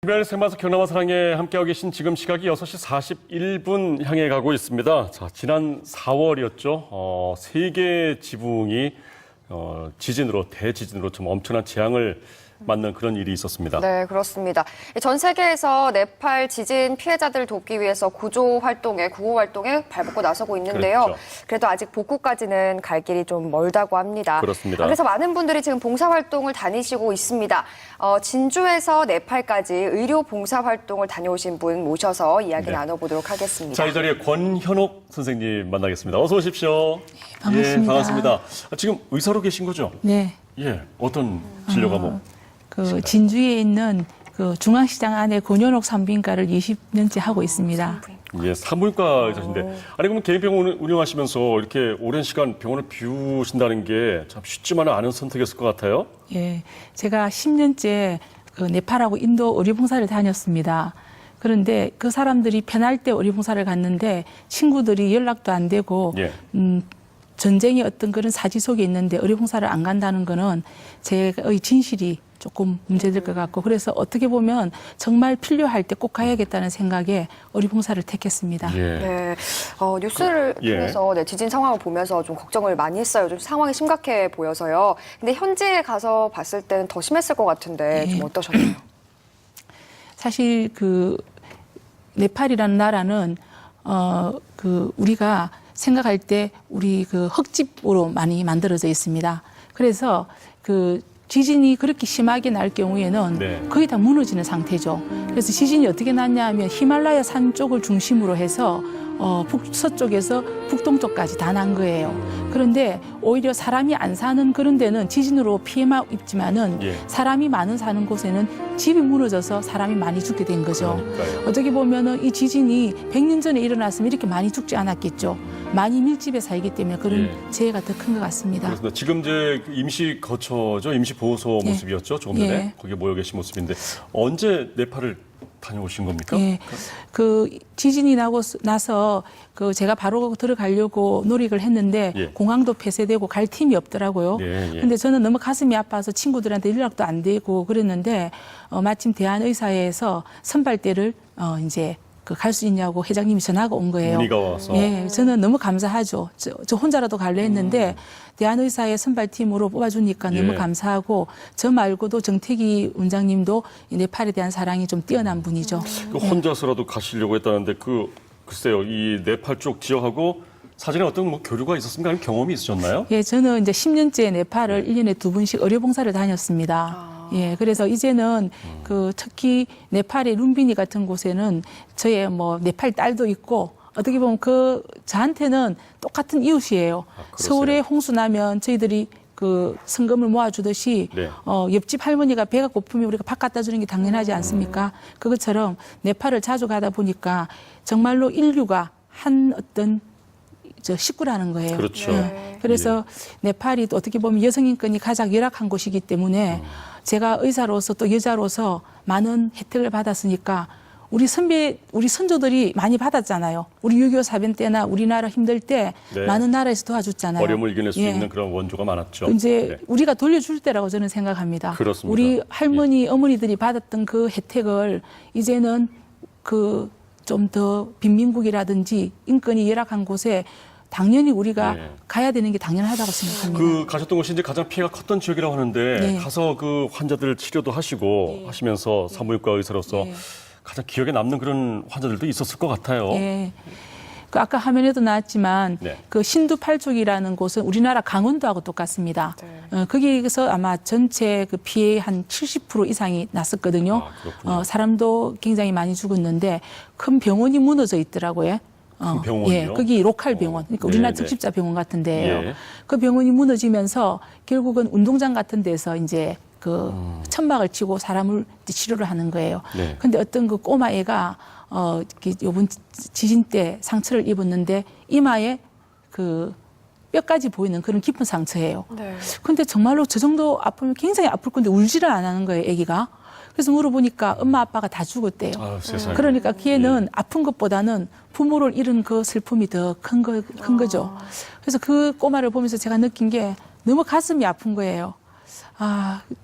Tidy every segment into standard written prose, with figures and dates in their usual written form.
특별 생방송 경남아 사랑에 함께하고 계신 지금 시각이 6시 41분 향해 가고 있습니다. 자, 지난 4월이었죠. 세계 지붕이 대지진으로 좀 엄청난 재앙을 맞는 그런 일이 있었습니다. 네, 그렇습니다. 전 세계에서 네팔 지진 피해자들 돕기 위해서 구조 활동에, 구호 활동에 발벗고 나서고 있는데요. 그렇죠. 그래도 아직 복구까지는 갈 길이 좀 멀다고 합니다. 그렇습니다. 그래서 많은 분들이 지금 봉사 활동을 다니시고 있습니다. 진주에서 네팔까지 의료 봉사 활동을 다녀오신 분 모셔서 이야기 나눠보도록 하겠습니다. 자, 이 자리에 권현옥 선생님 만나겠습니다. 어서 오십시오. 반갑습니다. 예, 반갑습니다. 지금 의사로 계신 거죠? 네. 예, 어떤 진료 과목? 진주에 있는 중앙시장 안에 권현옥 산부인과를 20년째 하고 있습니다. 예, 산부인과 의사신데. 아니, 그럼 개인 병원 운영하시면서 이렇게 오랜 시간 병원을 비우신다는 게 참 쉽지만은 않은 선택이었을 것 같아요. 예. 제가 10년째 네팔하고 인도 의료봉사를 다녔습니다. 그런데 그 사람들이 편할 때 의료봉사를 갔는데 친구들이 연락도 안 되고 예. 전쟁의 어떤 그런 사지 속에 있는데 의료봉사를 안 간다는 거는 제의 진실이 조금 문제될 것 같고 그래서 어떻게 보면 정말 필요할 때 꼭 가야겠다는 생각에 의료봉사를 택했습니다. 예. 네, 뉴스를 통해서 지진 상황을 보면서 좀 걱정을 많이 했어요. 좀 상황이 심각해 보여서요. 근데 현지에 가서 봤을 때는 더 심했을 것 같은데 좀 어떠셨나요? 사실 네팔이라는 나라는 우리가 생각할 때 우리 흙집으로 많이 만들어져 있습니다. 그래서 지진이 그렇게 심하게 날 경우에는 거의 다 무너지는 상태죠. 그래서 지진이 어떻게 났냐 하면 히말라야 산 쪽을 중심으로 해서 북서쪽에서 북동쪽까지 다 난 거예요. 그런데 오히려 사람이 안 사는 그런 데는 지진으로 피해만 입지만은 사람이 많은 사는 곳에는 집이 무너져서 사람이 많이 죽게 된 거죠. 그러니까요. 어떻게 보면은 이 지진이 100년 전에 일어났으면 이렇게 많이 죽지 않았겠죠. 많이 밀집해 살기 때문에 그런 재해가 더 큰 것 같습니다. 그렇습니다. 지금 이제 임시 거처죠, 임시 보호소 모습이었죠. 조금 전에 거기에 모여 계신 모습인데 언제 네팔을 다녀오신 겁니까? 예, 지진이 나서 제가 바로 들어가려고 노력을 했는데 공항도 폐쇄되고 갈 팀이 없더라고요. 근데 저는 너무 가슴이 아파서 친구들한테 연락도 안 되고 그랬는데 마침 대한의사회에서 선발대를 이제 갈 수 있냐고 회장님이 전화가 온 거예요. 문의가 와서. 예, 저는 너무 감사하죠. 저 혼자라도 갈려 했는데 대한의사의 선발팀으로 뽑아주니까 너무 감사하고 저 말고도 정태기 원장님도 네팔에 대한 사랑이 좀 뛰어난 분이죠. 혼자서라도 가시려고 했다는데 글쎄요, 이 네팔 쪽 지역하고 사전에 어떤 교류가 있었습니까? 아니면 경험이 있으셨나요? 예, 저는 이제 10년째 네팔을 1년에 2번씩 의료봉사를 다녔습니다. 예, 그래서 이제는 특히 네팔의 룸비니 같은 곳에는 저의 네팔 딸도 있고 어떻게 보면 저한테는 똑같은 이웃이에요. 서울에 홍수 나면 저희들이 성금을 모아주듯이 옆집 할머니가 배가 고프면 우리가 밥 갖다 주는 게 당연하지 않습니까? 그것처럼 네팔을 자주 가다 보니까 정말로 인류가 한 어떤 식구라는 거예요. 그렇죠. 그래서 네팔이 또 어떻게 보면 여성인권이 가장 열악한 곳이기 때문에 제가 의사로서 또 여자로서 많은 혜택을 받았으니까 우리 선조들이 많이 받았잖아요. 우리 6.25 사변 때나 우리나라 힘들 때 많은 나라에서 도와줬잖아요. 어려움을 이겨낼 수 있는 그런 원조가 많았죠. 이제 우리가 돌려줄 때라고 저는 생각합니다. 그렇습니다. 우리 할머니, 어머니들이 받았던 그 혜택을 이제는 좀 더 빈민국이라든지 인권이 열악한 곳에 당연히 우리가 가야 되는 게 당연하다고 생각합니다. 가셨던 곳이 이제 가장 피해가 컸던 지역이라고 하는데 가서 환자들 치료도 하시고 하시면서 산부인과 의사로서 가장 기억에 남는 그런 환자들도 있었을 것 같아요. 아까 화면에도 나왔지만 신두팔족이라는 곳은 우리나라 강원도하고 똑같습니다. 거기에서 아마 전체 피해의 한 70% 이상이 났었거든요. 사람도 굉장히 많이 죽었는데 큰 병원이 무너져 있더라고요. 큰 병원이요? 거기 로컬 병원, 그러니까 우리나라 특집자 병원 같은 데예요. 그 병원이 무너지면서 결국은 운동장 같은 데서 이제 천막을 치고 사람을 치료를 하는 거예요. 근데 어떤 꼬마 애가 요번 지진 때 상처를 입었는데 이마에 뼈까지 보이는 그런 깊은 상처예요. 근데 정말로 저 정도 아프면 굉장히 아플 건데 울지를 안 하는 거예요, 아기가. 그래서 물어보니까 엄마 아빠가 다 죽었대요. 그러니까 걔는 아픈 것보다는 부모를 잃은 그 슬픔이 더 큰 거죠. 그래서 그 꼬마를 보면서 제가 느낀 게 너무 가슴이 아픈 거예요.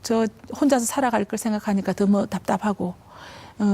저 혼자서 살아갈 걸 생각하니까 더 답답하고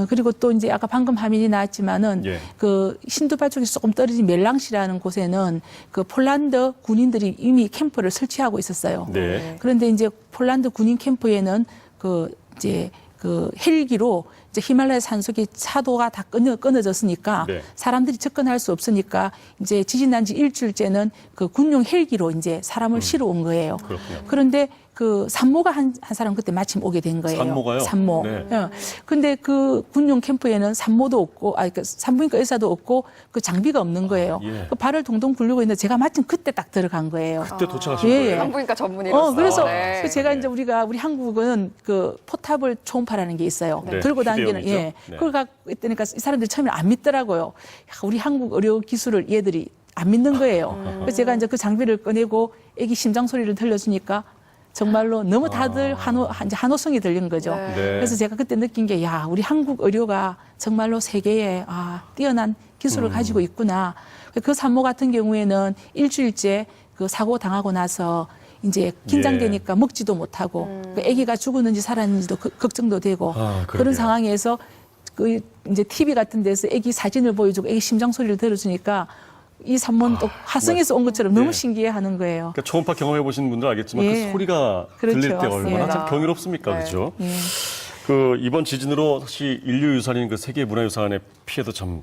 그리고 또 이제 아까 방금 화면이 나왔지만은 예. 그 신두발 쪽에서 조금 떨어진 멜랑시라는 곳에는 그 폴란드 군인들이 이미 캠프를 설치하고 있었어요. 네. 그런데 이제 폴란드 군인 캠프에는 그 이제 그 헬기로 이제 히말라야 산속의 차도가 다 끊어졌으니까 네. 사람들이 접근할 수 없으니까 이제 지진 난 지 일주일째는 그 군용 헬기로 이제 사람을 실어 온 거예요. 그렇군요. 그런데 그 산모가 한 사람 그때 마침 오게 된 거예요. 산모가요? 산모. 네. 예. 근데 그 군용 캠프에는 산모도 없고, 그 산부인과 의사도 없고, 그 장비가 없는 거예요. 예. 그 발을 동동 굴리고 있는데 제가 마침 그때 딱 들어간 거예요. 그때 도착하신 예, 거예요? 예. 산부인과 전문의로서. 그래서 네. 제가 이제 우리 한국은 그 포탑을 초음파라는 게 있어요. 네. 들고 다니는, 휴대용이죠? 예. 네. 그걸 갖고 있다니까 이 사람들이 처음에 안 믿더라고요. 야, 우리 한국 의료 기술을 얘들이 안 믿는 거예요. 그래서 제가 이제 그 장비를 꺼내고 애기 심장 소리를 들려주니까 정말로 너무 다들 이제 환호성이 들린 거죠. 네. 네. 그래서 제가 그때 느낀 게, 야, 우리 한국 의료가 정말로 세계에 뛰어난 기술을 가지고 있구나. 그 산모 같은 경우에는 일주일째 그 사고 당하고 나서 이제 긴장되니까 먹지도 못하고 그 아기가 죽었는지 살았는지도 걱정도 되고 그러게요. 그런 상황에서 그 이제 TV 같은 데서 아기 사진을 보여주고 아기 심장 소리를 들어주니까 이 산모는 또 화성에서 온 것처럼 너무 신기해하는 거예요. 그러니까 초음파 경험해 보신 분들 알겠지만 예. 그 소리가 그렇죠. 들릴 때 얼마나 맞습니다. 참 경이롭습니까, 네. 그렇죠? 예. 그 이번 지진으로 사실 인류 유산인 그 세계 문화유산의 피해도 참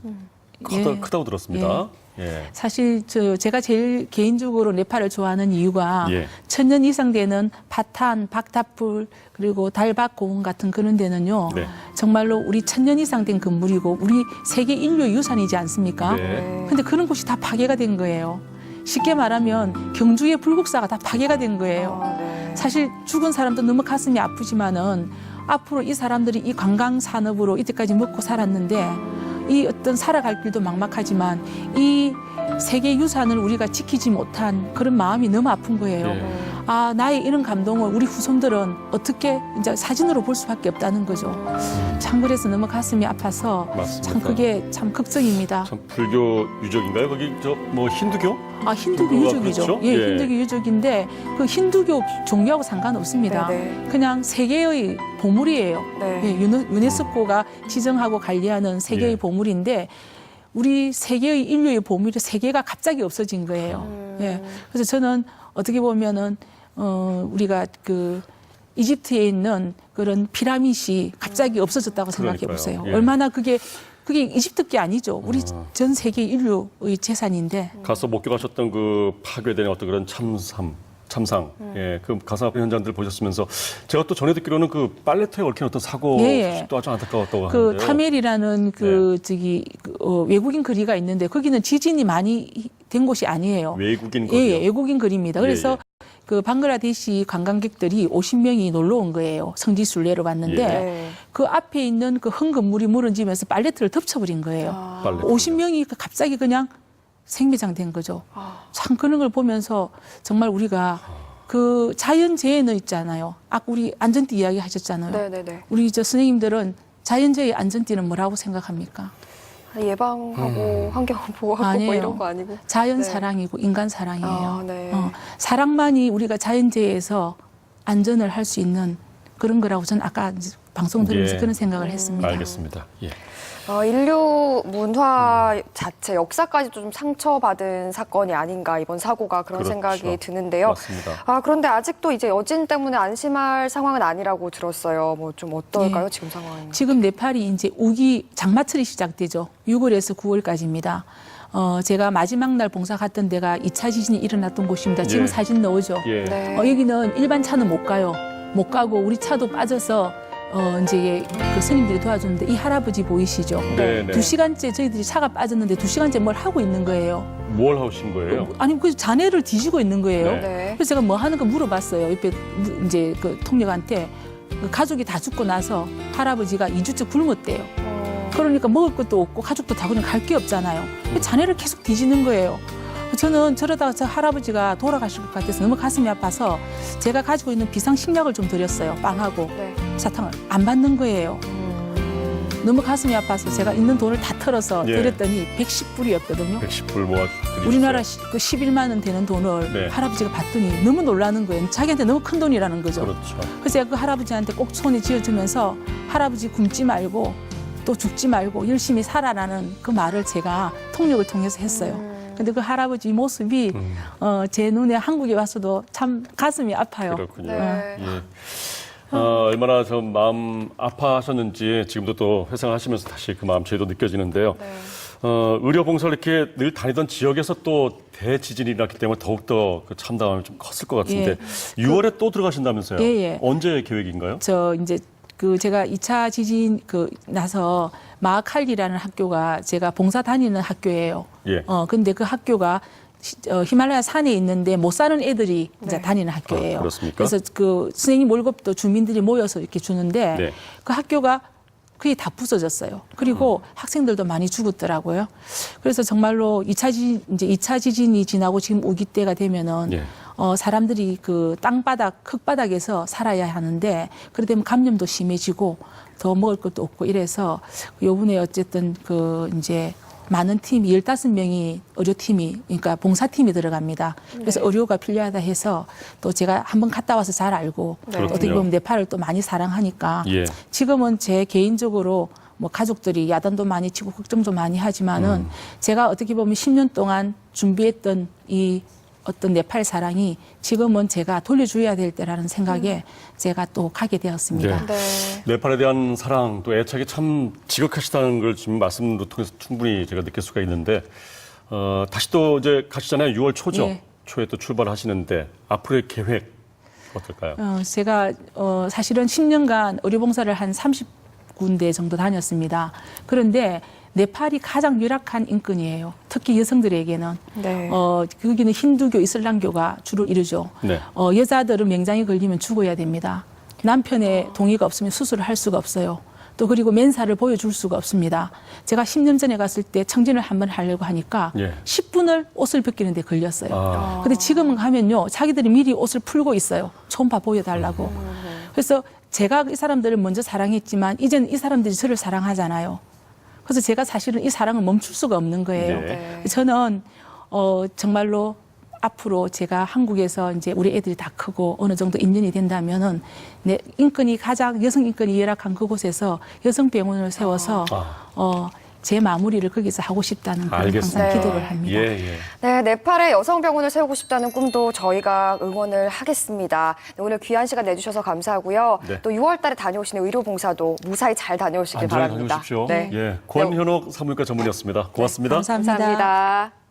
예. 크다고 들었습니다. 예. 사실 제가 제일 개인적으로 네팔을 좋아하는 이유가 예. 1000년 이상 되는 바탄, 박타풀 그리고 달박 고원 같은 그런 데는요. 네. 정말로 우리 1000년 이상 된 건물이고 우리 세계 인류의 유산이지 않습니까? 네. 근데 그런 곳이 다 파괴가 된 거예요. 쉽게 말하면 경주의 불국사가 다 파괴가 된 거예요. 네. 사실 죽은 사람도 너무 가슴이 아프지만은 앞으로 이 사람들이 이 관광 산업으로 이때까지 먹고 살았는데 이 어떤 살아갈 길도 막막하지만 이 세계 유산을 우리가 지키지 못한 그런 마음이 너무 아픈 거예요. 네. 나의 이런 감동을 우리 후손들은 어떻게 이제 사진으로 볼 수밖에 없다는 거죠. 참 그래서 너무 가슴이 아파서 맞습니다. 참 그게 참 걱정입니다. 참 불교 유적인가요? 거기 저 뭐 힌두교? 힌두교 그거가 유적이죠. 그렇죠? 예, 예. 힌두교 유적인데 그 힌두교 종교하고 상관없습니다. 네네. 그냥 세계의 보물이에요. 네. 예, 유네스코가 지정하고 관리하는 세계의 예. 보물인데 우리 세계의 인류의 보물이 세계가 갑자기 없어진 거예요. 예. 그래서 저는 어떻게 보면은 우리가 그 이집트에 있는 그런 피라밋이 갑자기 없어졌다고 생각해 보세요. 그러니까요. 예. 얼마나 그게 이집트 게 아니죠. 우리 전 세계 인류의 재산인데. 가서 목격하셨던 그 파괴된 어떤 그런 참상, 예, 그 가상 현장들 보셨으면서 제가 또 전에 듣기로는 그 빨래터에 얽힌 어떤 사고 예. 소식도 아주 안타까웠다고 그 하는데요. 타멜이라는 외국인 거리가 있는데 거기는 지진이 많이 된 곳이 아니에요. 외국인 거리요? 예, 외국인 거리입니다. 그래서 예. 그 방글라데시 관광객들이 50명이 놀러 온 거예요. 성지순례로 왔는데 예. 네. 그 앞에 있는 그 흙 건물이 무너지면서 빨래터를 덮쳐버린 거예요. 빨래터. 50명이 갑자기 그냥 생매장 된 거죠. 참 그런 걸 보면서 정말 우리가 그 자연재해는 있잖아요. 우리 안전띠 이야기 하셨잖아요. 네네네. 우리 선생님들은 자연재해 안전띠는 뭐라고 생각합니까? 예방하고 환경 보호하고 뭐 아니에요. 이런 거 아니고. 자연 네. 사랑이고 인간 사랑이에요. 네. 사랑만이 우리가 자연재해에서 안전을 할 수 있는 그런 거라고 저는 아까 이제 방송 들으면서 예. 그런 생각을 했습니다. 알겠습니다. 예. 인류 문화 자체, 역사까지도 좀 상처받은 사건이 아닌가 이번 사고가 그런 그렇죠. 생각이 드는데요. 맞습니다. 그런데 아직도 이제 여진 때문에 안심할 상황은 아니라고 들었어요. 뭐 좀 어떨까요, 예. 지금 상황은? 지금 네팔이 이제 장마철이 시작되죠. 6월에서 9월까지입니다. 제가 마지막 날 봉사 갔던 데가 2차 지진이 일어났던 곳입니다. 지금 예. 사진 넣으죠. 예. 네. 여기는 일반 차는 못 가요. 못 가고 우리 차도 빠져서 이제 그 스님들이 도와주는데 이 할아버지 보이시죠? 네, 네. 2시간째 저희들이 차가 빠졌는데 2시간째 뭘 하고 있는 거예요. 뭘 하신 거예요? 아니 그 잔해를 뒤지고 있는 거예요. 네. 네. 그래서 제가 뭐 하는 거 물어봤어요. 옆에 이제 그 통역한테 그 가족이 다 죽고 나서 할아버지가 2주째 굶었대요. 그러니까 먹을 것도 없고 가족도 다 그냥 갈 게 없잖아요. 잔해를 계속 뒤지는 거예요. 저는 저러다가 저 할아버지가 돌아가실 것 같아서 너무 가슴이 아파서 제가 가지고 있는 비상식약을 좀 드렸어요. 빵하고 네. 사탕을 안 받는 거예요. 너무 가슴이 아파서 제가 있는 돈을 다 털어서 예. 드렸더니 110불이었거든요. 110불 모아드리셨어요. 우리나라 그 11만 원 되는 돈을 네. 할아버지가 받더니 너무 놀라는 거예요. 자기한테 너무 큰 돈이라는 거죠. 그렇죠. 그래서 제가 그 할아버지한테 꼭 손에 쥐어주면서 할아버지 굶지 말고 또 죽지 말고 열심히 살아라는 그 말을 제가 통역을 통해서 했어요. 근데 그 할아버지 모습이 제 눈에 한국에 와서도 참 가슴이 아파요. 그렇군요. 네. 예. 얼마나 좀 마음 아파하셨는지 지금도 또 회상하시면서 다시 그 마음 저희도 느껴지는데요. 네. 의료 봉사를 이렇게 늘 다니던 지역에서 또 대지진이 났기 때문에 더욱더 그 참담함이 좀 컸을 것 같은데 6월에 또 들어가신다면서요? 예. 언제 계획인가요? 저 이제 그 제가 2차 지진 나서 마하칼리라는 학교가 제가 봉사 다니는 학교예요. 예. 근데 그 학교가 히말라야 산에 있는데 못 사는 애들이 이제 네. 다니는 학교예요. 그렇습니까? 그래서 그 선생님 월급도 주민들이 모여서 이렇게 주는데 네. 그 학교가 거의 다 부서졌어요. 그리고 학생들도 많이 죽었더라고요. 그래서 정말로 2차 지진이 지나고 지금 우기 때가 되면은 예. 사람들이 그 땅바닥, 흙바닥에서 살아야 하는데 그러다 보면 감염도 심해지고 더 먹을 것도 없고 이래서 요번에 어쨌든 그 이제 많은 팀이 15명이 의료팀이 그러니까 봉사팀이 들어갑니다. 그래서 네. 의료가 필요하다 해서 또 제가 한번 갔다 와서 잘 알고 네. 또 어떻게 보면 네팔을 또 많이 사랑하니까 예. 지금은 제 개인적으로 뭐 가족들이 야단도 많이 치고 걱정도 많이 하지만은 제가 어떻게 보면 10년 동안 준비했던 이 어떤 네팔 사랑이 지금은 제가 돌려줘야 될 때라는 생각에 제가 또 가게 되었습니다. 네. 네. 네팔에 대한 사랑 또 애착이 참 지극하시다는 걸 지금 말씀으로 통해서 충분히 제가 느낄 수가 있는데 다시 또 이제 가시잖아요. 6월 초죠. 예. 초에 또 출발하시는데 앞으로의 계획 어떨까요? 제가 사실은 10년간 의료봉사를 한 30군데 정도 다녔습니다. 그런데 네팔이 가장 열악한 인권이에요. 특히 여성들에게는. 네. 거기는 힌두교, 이슬람교가 주로 이루죠. 네. 여자들은 맹장이 걸리면 죽어야 됩니다. 남편의 동의가 없으면 수술을 할 수가 없어요. 또 그리고 맨살을 보여줄 수가 없습니다. 제가 10년 전에 갔을 때 청진을 한번 하려고 하니까 예. 10분을 옷을 벗기는데 걸렸어요. 근데 지금은 가면요, 자기들이 미리 옷을 풀고 있어요. 초음파 보여달라고. 그래서 제가 이 사람들을 먼저 사랑했지만 이제는 이 사람들이 저를 사랑하잖아요. 그래서 제가 사실은 이 사랑을 멈출 수가 없는 거예요. 네. 저는 정말로 앞으로 제가 한국에서 이제 우리 애들이 다 크고 어느 정도 인연이 된다면은 인권이 가장 여성 인권이 열악한 그곳에서 여성 병원을 세워서 제 마무리를 거기서 하고 싶다는 그런 알겠습니다. 항상 네. 기도를 합니다. 예. 네, 네팔에 여성병원을 세우고 싶다는 꿈도 저희가 응원을 하겠습니다. 네, 오늘 귀한 시간 내주셔서 감사하고요. 네. 또 6월 달에 다녀오시는 의료봉사도 무사히 잘 다녀오시길 안전히 바랍니다. 다녀오십시오. 네. 예. 권현옥 산부인과 전문의였습니다. 고맙습니다. 감사합니다. 감사합니다.